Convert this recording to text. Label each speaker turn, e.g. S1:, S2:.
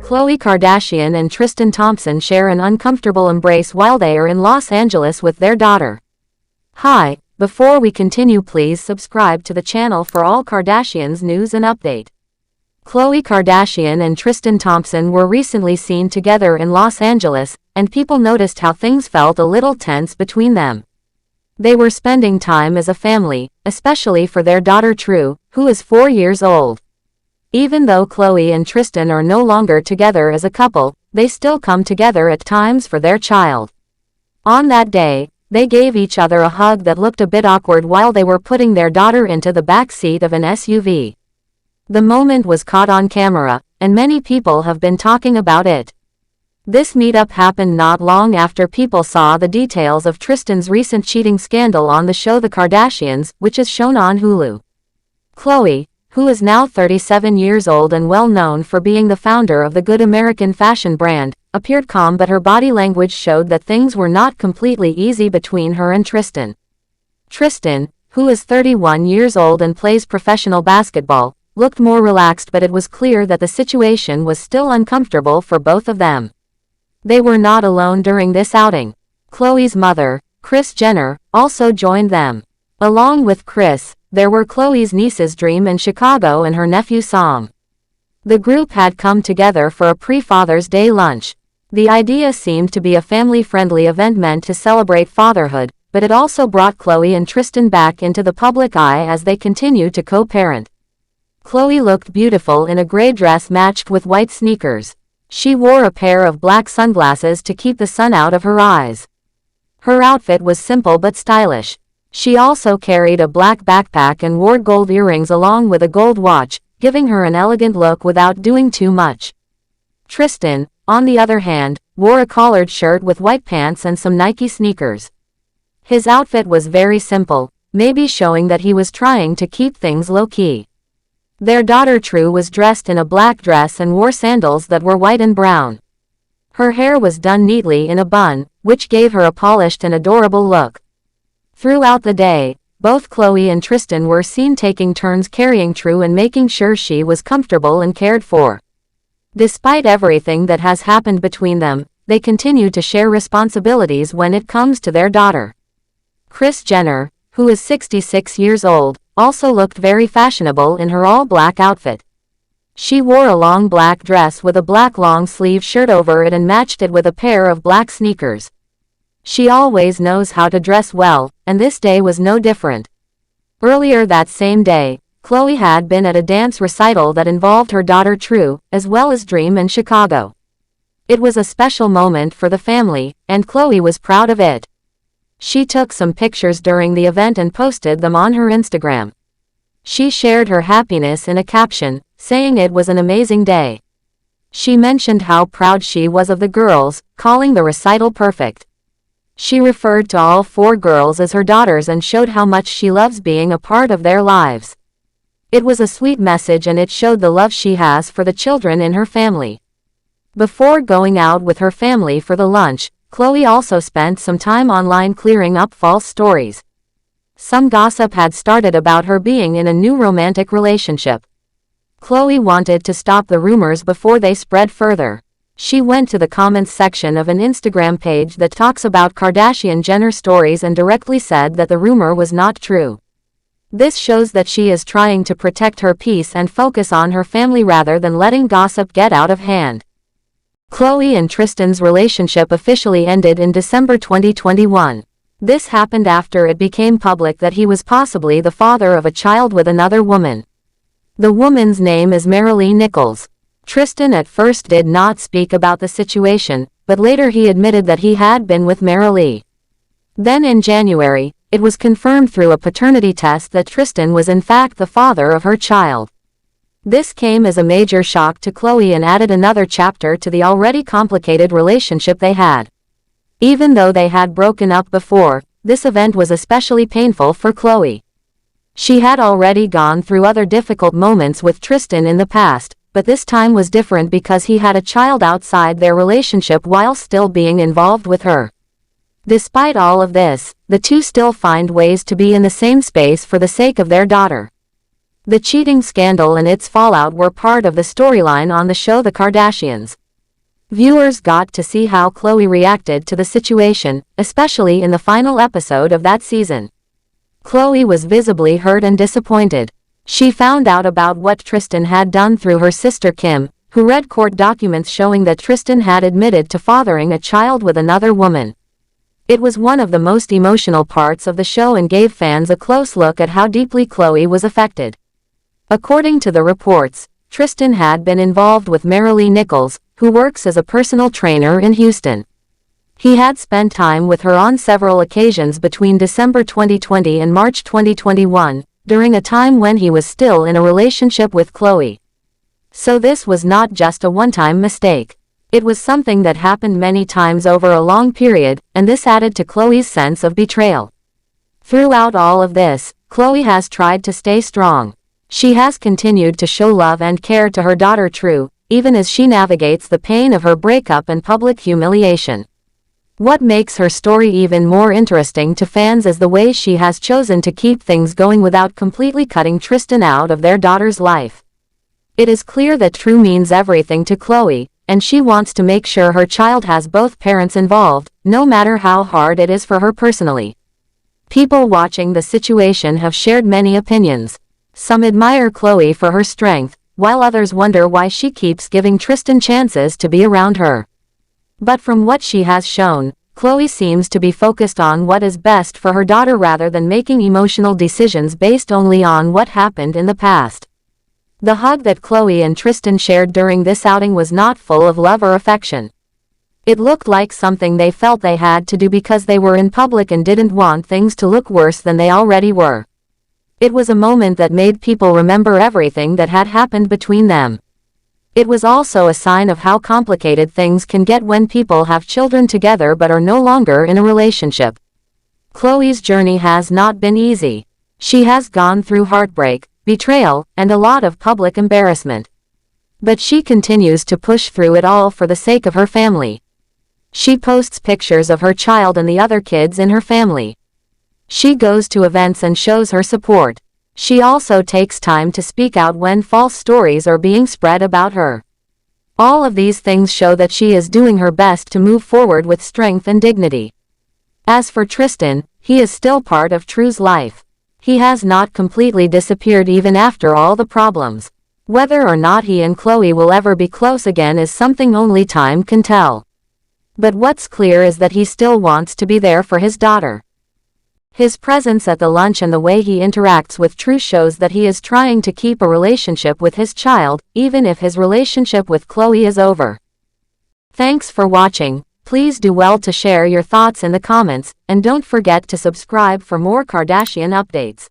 S1: Khloe Kardashian and Tristan Thompson share an uncomfortable embrace while they are in Los Angeles with their daughter. Hi, before we continue, please subscribe to the channel for all Kardashians news and update. Khloe Kardashian and Tristan Thompson were recently seen together in Los Angeles, and people noticed how things felt a little tense between them. They were spending time as a family, especially for their daughter True, who is 4 years old. Even though Khloe and Tristan are no longer together as a couple, they still come together at times for their child. On that day, they gave each other a hug that looked a bit awkward while they were putting their daughter into the back seat of an SUV. The moment was caught on camera, and many people have been talking about it. This meetup happened not long after people saw the details of Tristan's recent cheating scandal on the show The Kardashians, which is shown on Hulu. Khloe, who is now 37 years old and well known for being the founder of the Good American fashion brand, appeared calm, but her body language showed that things were not completely easy between her and Tristan. Tristan, who is 31 years old and plays professional basketball, looked more relaxed, but it was clear that the situation was still uncomfortable for both of them. They were not alone during this outing. Khloe's mother, Kris Jenner, also joined them. Along with Kris, there were Khloe's nieces Dream in Chicago and her nephew Sam. The group had come together for a pre-Father's Day lunch. The idea seemed to be a family-friendly event meant to celebrate fatherhood, but it also brought Khloe and Tristan back into the public eye as they continue to co-parent. Khloe looked beautiful in a gray dress matched with white sneakers. She wore a pair of black sunglasses to keep the sun out of her eyes. Her outfit was simple but stylish. She also carried a black backpack and wore gold earrings along with a gold watch, giving her an elegant look without doing too much. Tristan, on the other hand, wore a collared shirt with white pants and some Nike sneakers. His outfit was very simple, maybe showing that he was trying to keep things low-key. Their daughter True was dressed in a black dress and wore sandals that were white and brown. Her hair was done neatly in a bun, which gave her a polished and adorable look. Throughout the day, both Khloe and Tristan were seen taking turns carrying True and making sure she was comfortable and cared for. Despite everything that has happened between them, they continue to share responsibilities when it comes to their daughter. Kris Jenner, who is 66 years old, also looked very fashionable in her all-black outfit. She wore a long black dress with a black long-sleeve shirt over it and matched it with a pair of black sneakers. She always knows how to dress well, and this day was no different. Earlier that same day, Khloe had been at a dance recital that involved her daughter True, as well as Dream in Chicago. It was a special moment for the family, and Khloe was proud of it. She took some pictures during the event and posted them on her Instagram. She shared her happiness in a caption, saying it was an amazing day. She mentioned how proud she was of the girls, calling the recital perfect. She referred to all 4 girls as her daughters and showed how much she loves being a part of their lives. It was a sweet message and it showed the love she has for the children in her family. Before going out with her family for the lunch, Khloe also spent some time online clearing up false stories. Some gossip had started about her being in a new romantic relationship. Khloe wanted to stop the rumors before they spread further. She went to the comments section of an Instagram page that talks about Kardashian-Jenner stories and directly said that the rumor was not true. This shows that she is trying to protect her peace and focus on her family rather than letting gossip get out of hand. Khloe and Tristan's relationship officially ended in December 2021. This happened after it became public that he was possibly the father of a child with another woman. The woman's name is Marilee Nichols. Tristan at first did not speak about the situation, but later he admitted that he had been with Marilee. Then in January, it was confirmed through a paternity test that Tristan was in fact the father of her child. This came as a major shock to Khloe and added another chapter to the already complicated relationship they had. Even though they had broken up before, this event was especially painful for Khloe. She had already gone through other difficult moments with Tristan in the past, but this time was different because he had a child outside their relationship while still being involved with her. Despite all of this, the two still find ways to be in the same space for the sake of their daughter. The cheating scandal and its fallout were part of the storyline on the show The Kardashians. Viewers got to see how Khloe reacted to the situation, especially in the final episode of that season. Khloe was visibly hurt and disappointed. She found out about what Tristan had done through her sister Kim, who read court documents showing that Tristan had admitted to fathering a child with another woman. It was one of the most emotional parts of the show and gave fans a close look at how deeply Khloe was affected. According to the reports, Tristan had been involved with Marilee Nichols, who works as a personal trainer in Houston. He had spent time with her on several occasions between December 2020 and March 2021, during a time when he was still in a relationship with Khloe. So this was not just a one-time mistake. It was something that happened many times over a long period, and this added to Khloe's sense of betrayal. Throughout all of this, Khloe has tried to stay strong. She has continued to show love and care to her daughter True, even as she navigates the pain of her breakup and public humiliation. What makes her story even more interesting to fans is the way she has chosen to keep things going without completely cutting Tristan out of their daughter's life. It is clear that True means everything to Khloe, and she wants to make sure her child has both parents involved, no matter how hard it is for her personally. People watching the situation have shared many opinions. Some admire Khloe for her strength, while others wonder why she keeps giving Tristan chances to be around her. But from what she has shown, Khloe seems to be focused on what is best for her daughter rather than making emotional decisions based only on what happened in the past. The hug that Khloe and Tristan shared during this outing was not full of love or affection. It looked like something they felt they had to do because they were in public and didn't want things to look worse than they already were. It was a moment that made people remember everything that had happened between them. It was also a sign of how complicated things can get when people have children together but are no longer in a relationship. Khloe's journey has not been easy. She has gone through heartbreak, betrayal, and a lot of public embarrassment. But she continues to push through it all for the sake of her family. She posts pictures of her child and the other kids in her family. She goes to events and shows her support. She also takes time to speak out when false stories are being spread about her. All of these things show that she is doing her best to move forward with strength and dignity. As for Tristan, he is still part of True's life. He has not completely disappeared even after all the problems. Whether or not he and Khloe will ever be close again is something only time can tell. But what's clear is that he still wants to be there for his daughter. His presence at the lunch and the way he interacts with True shows that he is trying to keep a relationship with his child, even if his relationship with Khloe is over. Thanks for watching. Please do well to share your thoughts in the comments, and don't forget to subscribe for more Kardashian updates.